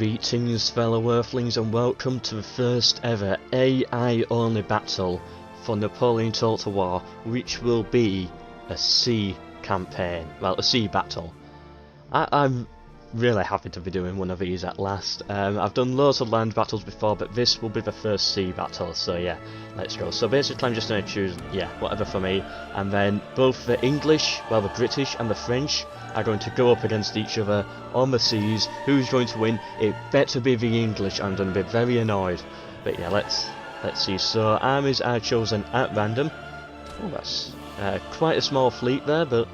Greetings fellow earthlings and welcome to the first ever AI only battle for Napoleon Total War, which will be a sea campaign, well a sea battle. I'm really happy to be doing one of these at last. I've done loads of land battles before, but this will be the first sea battle, so yeah, let's go. So basically I'm just going to choose, whatever for me, and then both the English, well the British and the French are going to go up against each other on the seas. Who's going to win? It better be the English. I'm going to be very annoyed. But yeah, let's see. So armies are chosen at random. Oh, that's quite a small fleet there, but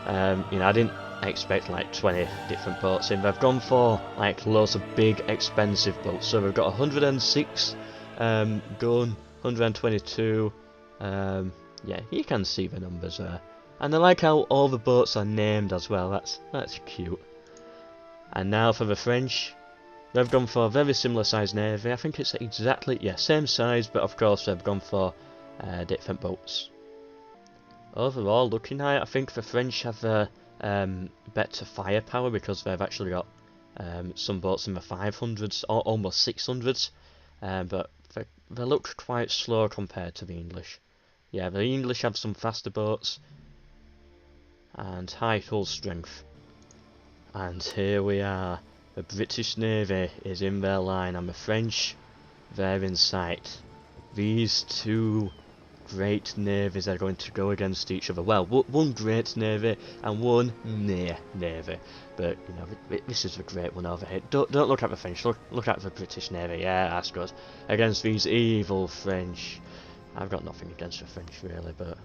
I didn't expect like 20 different boats in. They've gone for like loads of big expensive boats. So we've got 106 gun, 122. Yeah, you can see the numbers there. And I like how all the boats are named as well. That's cute. And now for the French, they've gone for a very similar size navy. I think it's exactly same size, but of course they've gone for different boats. Overall, looking at it, I think the French have better firepower because they've actually got some boats in the 500s or almost 600s, but they look quite slow compared to the English. Yeah, the English have some faster boats and high hull strength. And here we are. The British Navy is in their line and the French, they're in sight. These two great navies are going to go against each other. Well, one great navy and one near navy. But this is the great one over here. Don't look at the French. Look at the British Navy. Yeah, that's good. Against these evil French. I've got nothing against the French really, but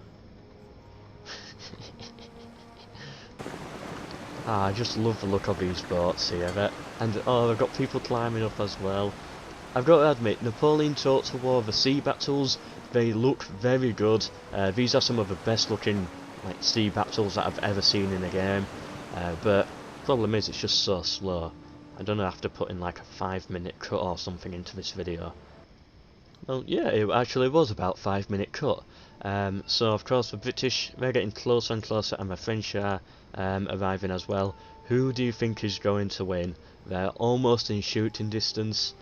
I just love the look of these boats here, and oh, I've got people climbing up as well. I've got to admit, Napoleon Total War, the sea battles, they look very good. These are some of the best looking sea battles that I've ever seen in a game, but the problem is it's just so slow. I don't know, I have to put in like a 5-minute cut or something into this video. Well, yeah, it actually was about 5-minute cut. So of course the British, they're getting closer and closer, and the French are arriving as well. Who do you think is going to win? They're almost in shooting distance.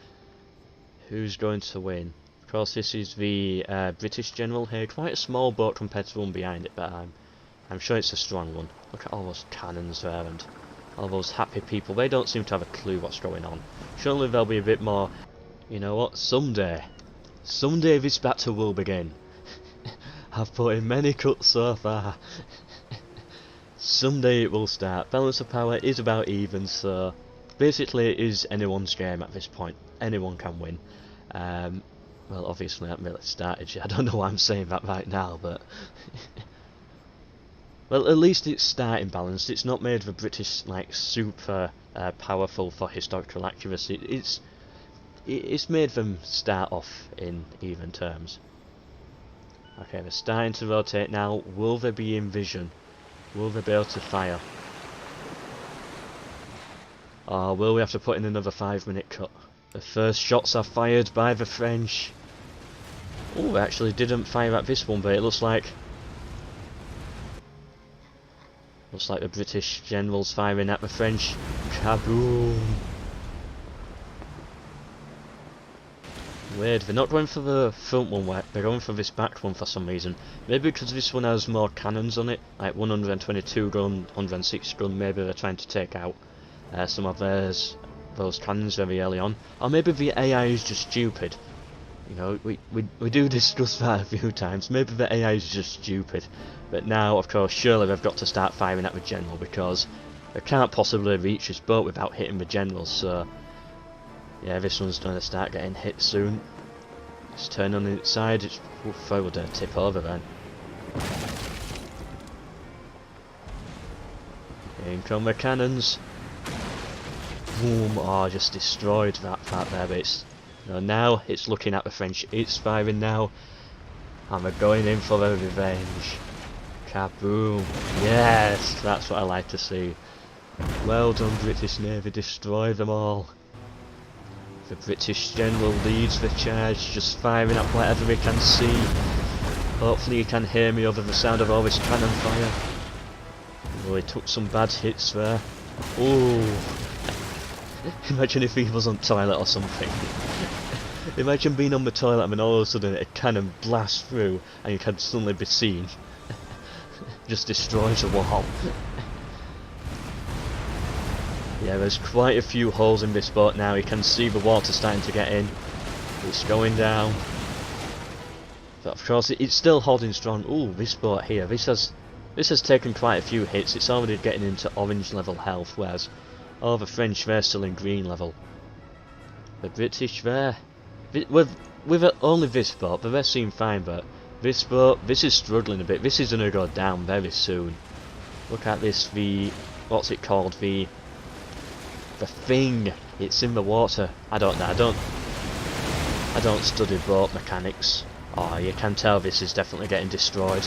Who's going to win? Of course this is the British general here. Quite a small boat compared to the one behind it, but I'm sure it's a strong one. Look at all those cannons there and all those happy people. They don't seem to have a clue what's going on. Surely there'll be a bit more. You know what? Someday this battle will begin. I've put in many cuts so far. Someday it will start. Balance of power is about even, so basically it is anyone's game at this point. Anyone can win. Well, obviously I haven't really started yet. I don't know why I'm saying that right now, but well, at least it's starting balanced. It's not made the British super powerful for historical accuracy. It's made them start off in even terms. Okay, they're starting to rotate now. Will they be in vision? Will they be able to fire? Or will we have to put in another 5-minute cut? The first shots are fired by the French. Oh, they actually didn't fire at this one, but it looks like the British general's firing at the French. Kaboom! Weird, they're not going for the front one, they're going for this back one for some reason. Maybe because this one has more cannons on it, like 122 gun, 106 gun, maybe they're trying to take out some of those cannons very early on. Or maybe the AI is just stupid. We do discuss that a few times. Maybe the AI is just stupid. But now, of course, surely they've got to start firing at the general because they can't possibly reach this boat without hitting the general, so yeah, this one's going to start getting hit soon. It's turning on its side. It's probably going to tip over then. In come the cannons. Boom! Oh, just destroyed that part there. But now it's looking at the French. It's firing now, and we're going in for the revenge. Kaboom! Yes, that's what I like to see. Well done, British Navy. Destroy them all. The British general leads the charge, just firing at whatever he can see. Hopefully you can hear me over the sound of all this cannon fire. Oh, he took some bad hits there. Ooh. Imagine if he was on toilet or something. Imagine being on the toilet and then all of a sudden a cannon blasts through and you can suddenly be seen. Just destroys a wall. Yeah, there's quite a few holes in this boat now. You can see the water starting to get in. It's going down. But of course it's still holding strong. Ooh, this boat here, this has taken quite a few hits. It's already getting into orange level health, whereas all the French, they're still in green level. The British there, with only this boat, the rest seem fine, but this boat, this is struggling a bit. This is going to go down very soon. Look at this, what's it called, the thing, it's in the water. I don't know, I don't study boat mechanics. Oh, you can tell this is definitely getting destroyed.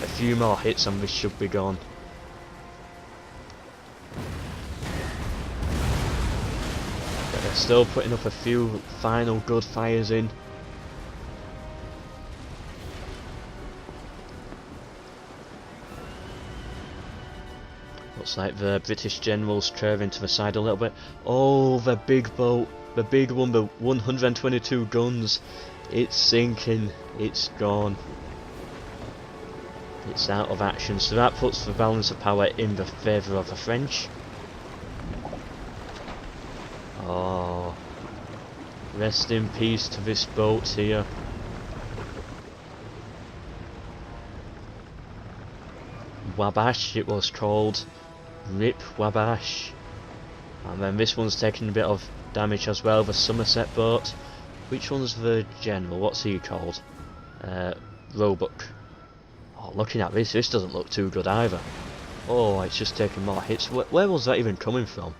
A few more hits and this should be gone. But they're still putting up a few final good fires in. Looks like the British general's curving to the side a little bit. Oh, the big boat, the big one, the 122 guns. It's sinking, it's gone. It's out of action, so that puts the balance of power in the favour of the French. Oh, rest in peace to this boat here. Wabash it was called. Rip Wabash. And then this one's taking a bit of damage as well, the Somerset boat. Which one's the general? What's he called? Roebuck. Oh, looking at this doesn't look too good either. Oh, it's just taking more hits. Where was that even coming from?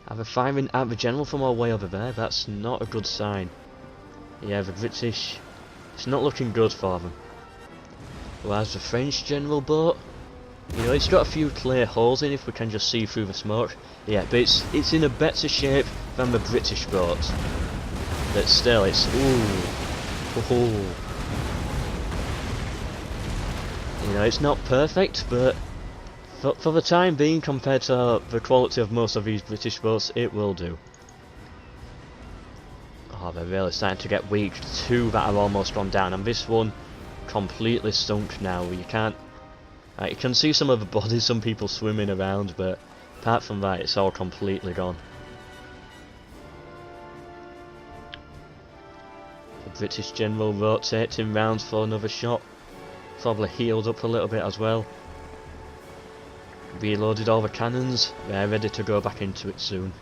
Are they firing at the general from all the way over there? That's not a good sign. Yeah, the British, it's not looking good for them. Whereas the French general boat, you know, it's got a few clear holes in if we can just see through the smoke. Yeah, but it's in a better shape than the British boat. But still, it's ooh. You know, it's not perfect, but for the time being, compared to the quality of most of these British boats, it will do. Oh, they're really starting to get weak. Two that are almost gone down, and this one completely sunk now. You can't. You can see some of the bodies, some people swimming around, but apart from that, it's all completely gone. The British general rotating round for another shot. Probably healed up a little bit as well. Reloaded all the cannons. They're ready to go back into it soon.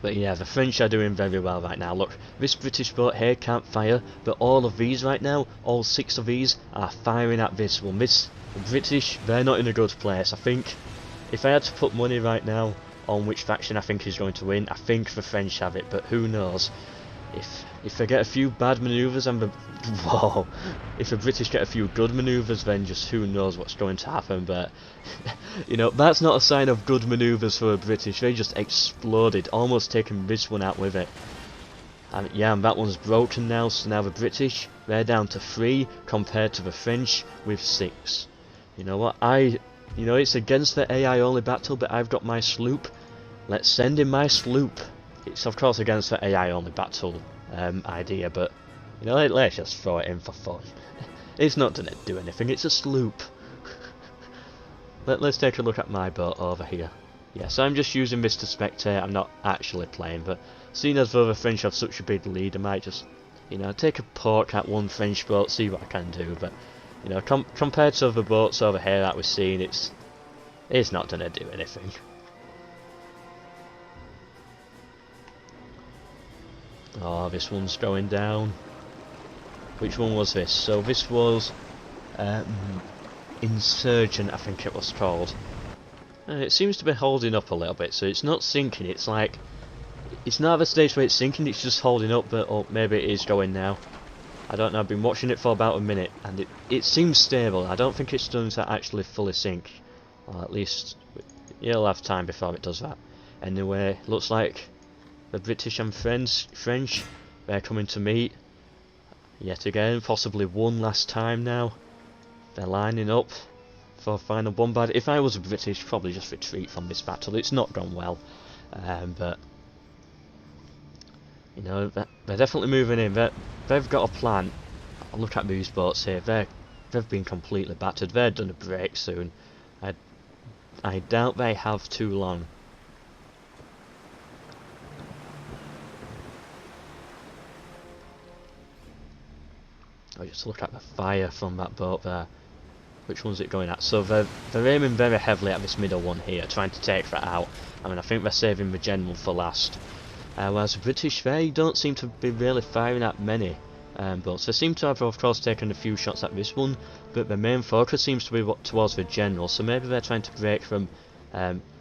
But yeah, the French are doing very well right now. Look, this British boat here can't fire, but all of these right now, all 6 of these, are firing at this one. The British, they're not in a good place. I think, if I had to put money right now on which faction I think is going to win, I think the French have it, but who knows. If they get a few bad manoeuvres and if the British get a few good manoeuvres, then just who knows what's going to happen. But you know, that's not a sign of good manoeuvres for the British. They just exploded, almost taking this one out with it. And yeah, and that one's broken now. So now the British, they're down to 3 compared to the French with 6. You know what? You know, it's against the AI only battle, but I've got my sloop. Let's send in my sloop. It's of course against the AI only battle idea, but you know, let's just throw it in for fun. It's not gonna do anything, it's a sloop. Let's take a look at my boat over here. Yeah, so I'm just using this to spectate, I'm not actually playing, but seeing as though the French have such a big lead, I might just, you know, take a poke at one French boat, see what I can do, but you know, compared to other boats over here that we're seeing, it's not gonna do anything. Oh, this one's going down. Which one was this? So this was Insurgent, I think it was called. And it seems to be holding up a little bit, so it's not sinking, it's like, it's not at the stage where it's sinking, it's just holding up, but oh, maybe it is going now. I don't know, I've been watching it for about a minute, and it seems stable. I don't think it's done to actually fully sink. Or at least, it'll have time before it does that. Anyway, looks like the British and French, they're coming to meet yet again, possibly one last time now. They're lining up, for final bombard. If I was British, probably just retreat from this battle. It's not gone well, but you know, they're definitely moving in. They've got a plan. Look at these boats here. They've been completely battered. They're done a break soon. I doubt they have too long. Oh, just look at the fire from that boat there. Which one's it going at? So they're aiming very heavily at this middle one here, trying to take that out. I mean, I think they're saving the general for last. Whereas the British, they don't seem to be really firing at many boats. They seem to have, of course, taken a few shots at this one, but their main focus seems to be towards the general. So maybe they're trying to break them,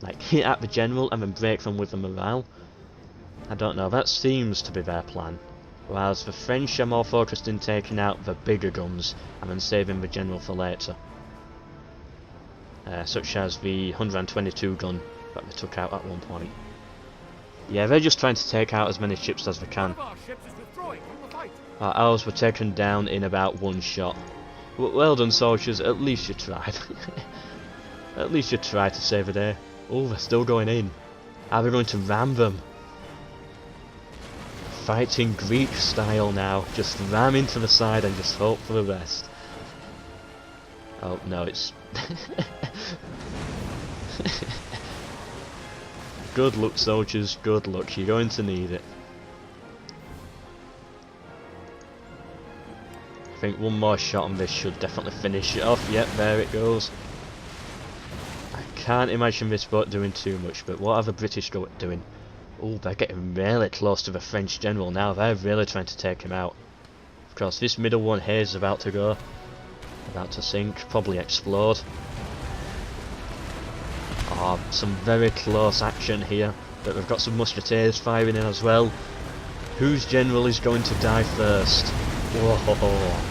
like hit at the general and then break them with the morale. I don't know. That seems to be their plan. Whereas the French are more focused in taking out the bigger guns and then saving the general for later. Such as the 122 gun that they took out at one point. Yeah, they're just trying to take out as many ships as they can. Ours were taken down in about one shot. Well done, soldiers, at least you tried. At least you tried to save the day. Oh, they're still going in. Are we going to ram them? Fighting Greek style now. Just ram into the side and just hope for the best. Oh, no, it's... Good luck, soldiers, good luck. You're going to need it. I think one more shot on this should definitely finish it off. Yep, there it goes. I can't imagine this boat doing too much, but what are the British doing? Oh, they're getting really close to the French general now. They're really trying to take him out. Of course, this middle one here is about to go. About to sink, probably explode. Oh, some very close action here. But we've got some musketeers firing in as well. Whose general is going to die first? Whoa.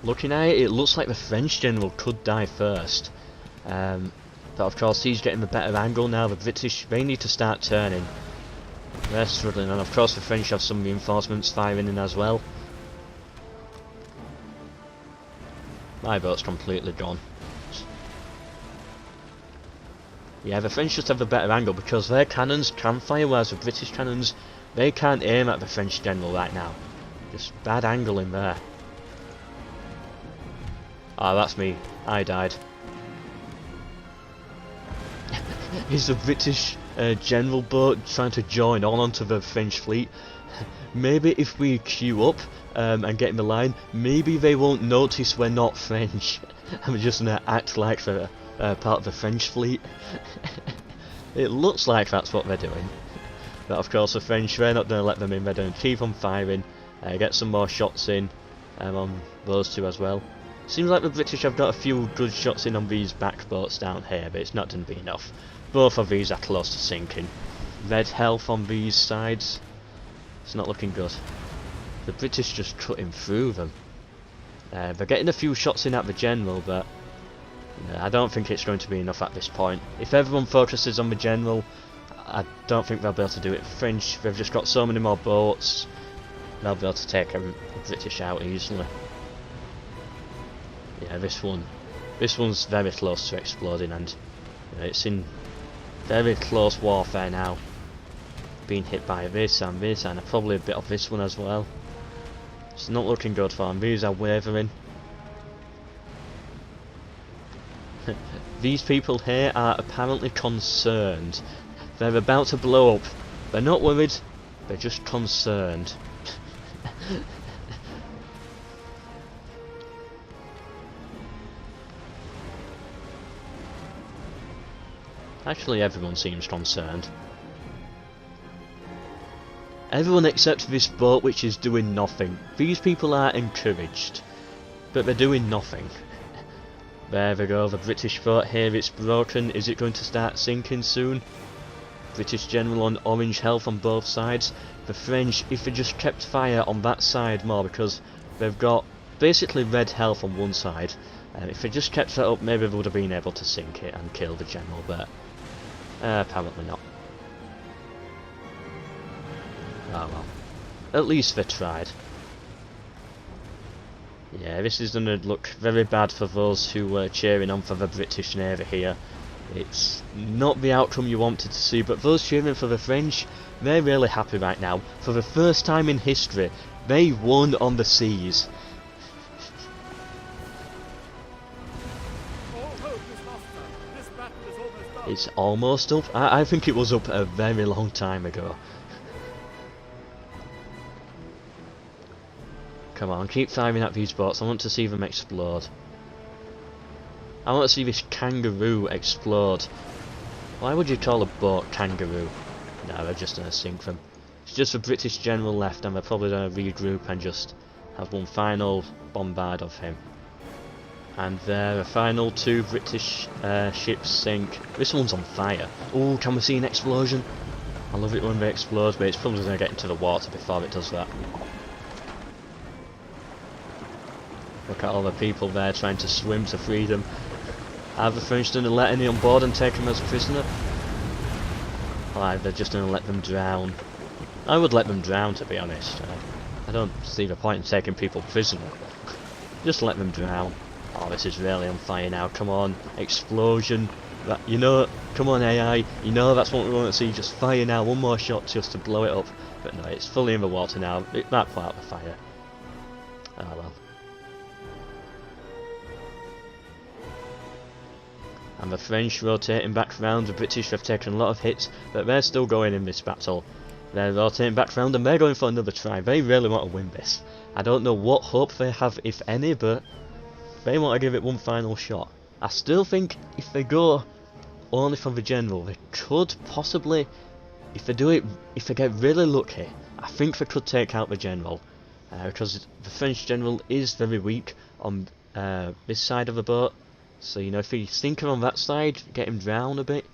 Looking at it, it looks like the French general could die first. But of course he's getting the better angle now. The British, they need to start turning. They're struggling, and of course the French have some reinforcements firing in as well. My boat's completely gone. Yeah, the French just have the better angle because their cannons can fire, whereas the British cannons, they can't aim at the French general right now. Just bad angle in there. Ah, that's me. I died. Is the British general boat trying to join on onto the French fleet? Maybe if we queue up and get in the line, maybe they won't notice we're not French. I'm just gonna act like they're part of the French fleet. It looks like that's what they're doing. But of course the French, they're not going to let them in, they're going to keep on firing, get some more shots in on those two as well. Seems like the British have got a few good shots in on these back boats down here, but it's not going to be enough. Both of these are close to sinking. Red health on these sides. It's not looking good. The British just cutting through them. They're getting a few shots in at the general, but I don't think it's going to be enough at this point. If everyone focuses on the general, I don't think they'll be able to do it. French, they've just got so many more boats. They'll be able to take the British out easily. Yeah, this one's very close to exploding, and it's in very close warfare now. Being hit by this and probably a bit of this one as well. It's not looking good for them. These are wavering. These people here are apparently concerned. They're about to blow up. They're not worried, they're just concerned. Actually, everyone seems concerned. Everyone except this boat, which is doing nothing. These people are encouraged, but they're doing nothing. There we go, the British boat here, it's broken. Is it going to start sinking soon? British general on orange health on both sides. The French, if they just kept fire on that side more, because they've got basically red health on one side, if they just kept that up, maybe they would have been able to sink it and kill the general, but apparently not. Oh well. At least they tried. Yeah, this is going to look very bad for those who were cheering on for the British Navy here. It's not the outcome you wanted to see, but those cheering for the French, they're really happy right now. For the first time in history, they won on the seas. It's almost up. I think it was up a very long time ago. Come on, keep firing at these boats. I want to see them explode. I want to see this kangaroo explode. Why would you call a boat kangaroo? No, they're just going to sink them. It's just a British general left, and they're probably going to regroup and just have one final bombard of him. And there, the final 2 British ships sink. This one's on fire. Oh, can we see an explosion? I love it when they explode, but it's probably going to get into the water before it does that. Look at all the people there trying to swim to freedom. Are the French going to let any on board and take them as prisoner? Or they're just going to let them drown? I would let them drown, to be honest. I don't see the point in taking people prisoner. Just let them drown. Oh, this is really on fire now. Come on, explosion. That, you know, come on AI. You know that's what we want to see. Just fire now. One more shot just to blow it up. But no, it's fully in the water now. That put out the fire. Oh well. And the French rotating back round. The British have taken a lot of hits, but they're still going in this battle. They're rotating back round and they're going for another try. They really want to win this. I don't know what hope they have, if any, but they want to give it one final shot. I still think if they go only for the general, they could possibly, if they get really lucky, I think they could take out the general. Because the French general is very weak on this side of the boat. So, you know, if he's thinking on that side, get him drowned a bit,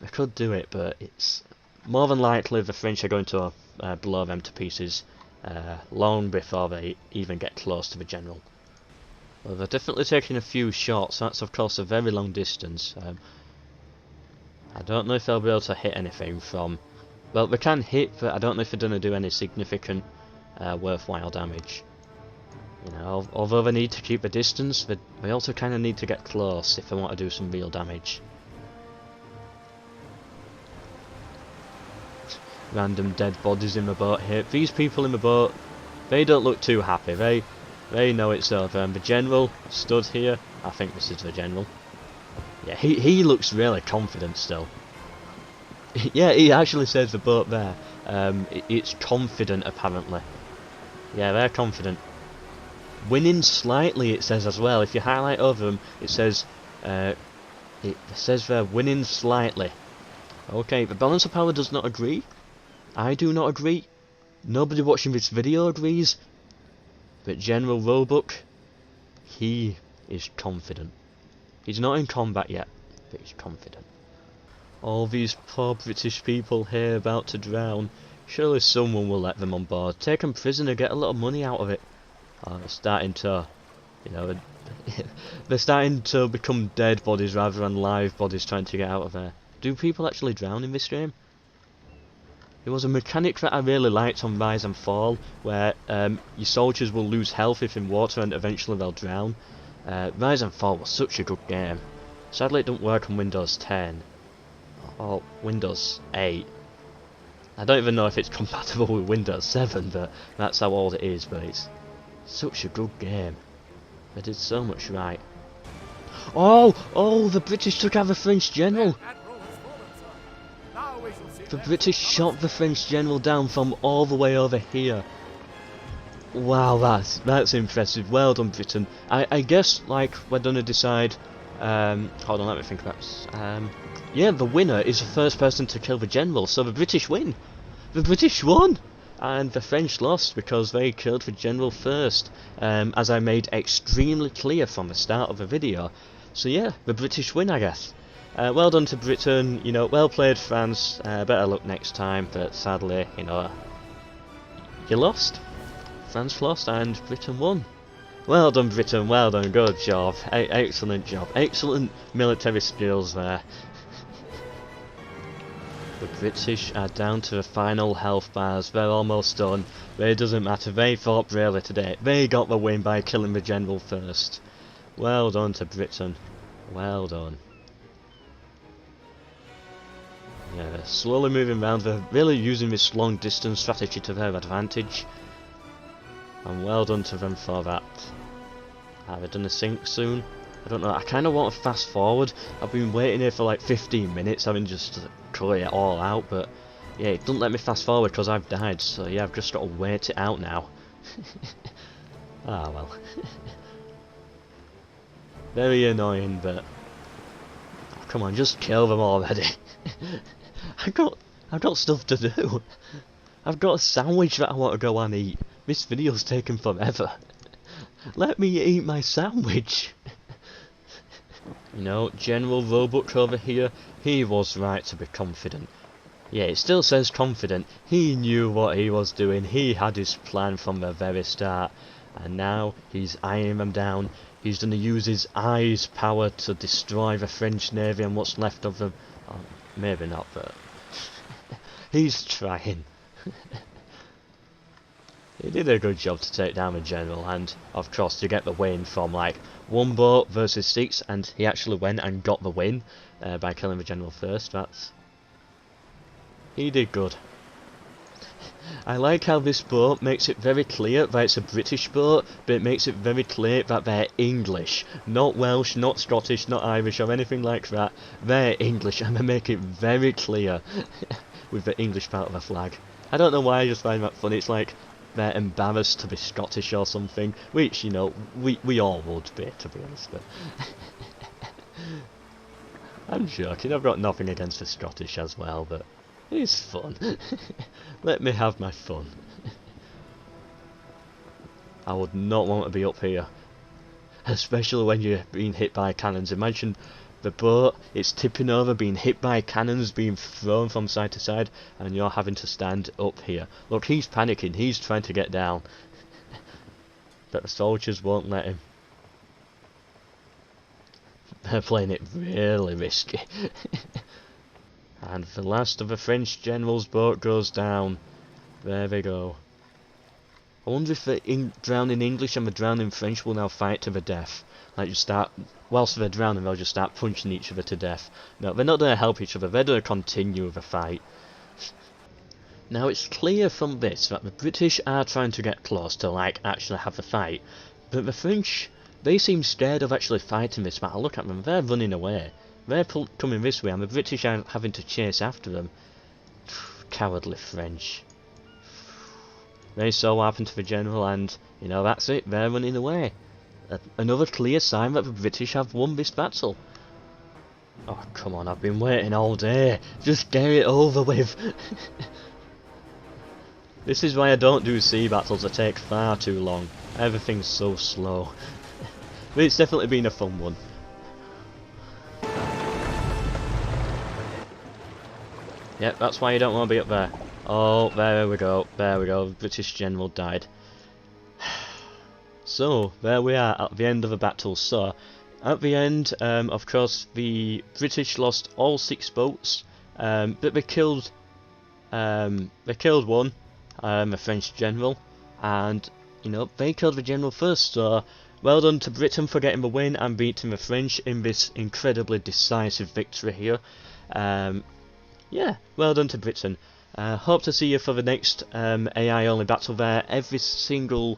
they could do it, but it's more than likely the French are going to blow them to pieces long before they even get close to the general. Well, they're definitely taking a few shots. That's of course a very long distance. I don't know if they'll be able to hit anything from... Well, they can hit, but I don't know if they're going to do any significant worthwhile damage. You know, although they need to keep the distance, they also kind of need to get close if they want to do some real damage. Random dead bodies in the boat here. These people in the boat, they don't look too happy. They know it's over. And the general stood here. I think this is the general. Yeah, he looks really confident still. Yeah, he actually says the boat there. It's confident apparently. Yeah, they're confident. Winning slightly, it says as well. If you highlight over them, it says they're winning slightly. Okay, the balance of power does not agree. I do not agree. Nobody watching this video agrees. But General Roebuck, he is confident. He's not in combat yet, but he's confident. All these poor British people here about to drown. Surely someone will let them on board. Take them prisoner, get a lot of money out of it. Oh, they're starting to, you know, they're starting to become dead bodies rather than live bodies trying to get out of there. Do people actually drown in this game? There was a mechanic that I really liked on Rise and Fall, where your soldiers will lose health if in water and eventually they'll drown. Rise and Fall was such a good game. Sadly it don't work on Windows 10 or Windows 8. I don't even know if it's compatible with Windows 7, but that's how old it is. But it's such a good game. They did so much right. Oh, the British took out the French general. The British shot the French general down from all the way over here. Wow, that's impressive. Well done, Britain. I guess, like, we're gonna decide... hold on, let me think about this. Yeah, the winner is the first person to kill the general, so the British win. The British won! And the French lost because they killed the general first, as I made extremely clear from the start of the video. So yeah, the British win, I guess. Well done to Britain, you know, well played France, better luck next time, but sadly, you know, you lost. France lost and Britain won. Well done Britain, well done, good job, excellent job, excellent military skills there. The British are down to the final health bars. They're almost done. But it doesn't matter. They fought bravely today. They got the win by killing the general first. Well done to Britain. Well done. Yeah, they're slowly moving around. They're really using this long distance strategy to their advantage. And well done to them for that. Have they done a sync soon? I don't know. I kind of want to fast forward. I've been waiting here for like 15 minutes, having just clear it all out, but yeah, it doesn't let me fast forward because I've died. So yeah, I've just got to wait it out now. Ah well. Very annoying, but oh, come on, just kill them already. I've got stuff to do. I've got a sandwich that I want to go and eat. This video's taken forever. Let me eat my sandwich. You know, General Roebuck over here, he was right to be confident. Yeah, it still says confident. He knew what he was doing. He had his plan from the very start. And now he's eyeing them down. He's going to use his eyes' power to destroy the French Navy and what's left of them. Oh, maybe not, but he's trying. He did a good job to take down the general, and of course to get the win from like 1 boat versus 6, and he actually went and got the win by killing the general first. He did good. I like how this boat makes it very clear that it's a British boat, but it makes it very clear that they're English. Not Welsh, not Scottish, not Irish or anything like that. They're English, and they make it very clear with the English part of the flag. I don't know why, I just find that funny. It's like they're embarrassed to be Scottish or something, which, you know, we all would be, to be honest, but I'm joking. I've got nothing against the Scottish as well, but it's fun. Let me have my fun. I would not want to be up here, especially when you're being hit by cannons. Imagine the boat, it's tipping over, being hit by cannons, being thrown from side to side, and you're having to stand up here. Look, he's panicking, he's trying to get down. But the soldiers won't let him. They're playing it really risky. And the last of the French general's boat goes down. There they go. I wonder if the drowning English and the drowning French will now fight to the death. Like, just start, whilst they're drowning, they'll just start punching each other to death. No, they're not going to help each other, they're going to continue the fight. Now, it's clear from this that the British are trying to get close to, like, actually have a fight. But the French, they seem scared of actually fighting this battle. Look at them, they're running away. They're coming this way, and the British are having to chase after them. Cowardly French. They saw what happened to the general, and, you know, that's it, they're running away. Another clear sign that the British have won this battle. Oh, come on, I've been waiting all day. Just get it over with. This is why I don't do sea battles, they take far too long. Everything's so slow. But it's definitely been a fun one. Yep, that's why you don't want to be up there. Oh, there we go, the British general died. So, there we are at the end of the battle. So, at the end, of course, the British lost all 6 boats, but they killed one, the French general, and, you know, they killed the general first, so well done to Britain for getting the win and beating the French in this incredibly decisive victory here. Yeah, well done to Britain. Hope to see you for the next AI only battle there every single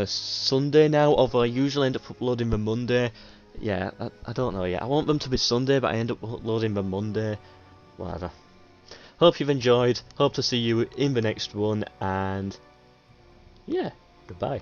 Sunday now, although I usually end up uploading the Monday. Yeah, I don't know yet. I want them to be Sunday, but I end up uploading the Monday. Whatever. Hope you've enjoyed. Hope to see you in the next one, and yeah, goodbye.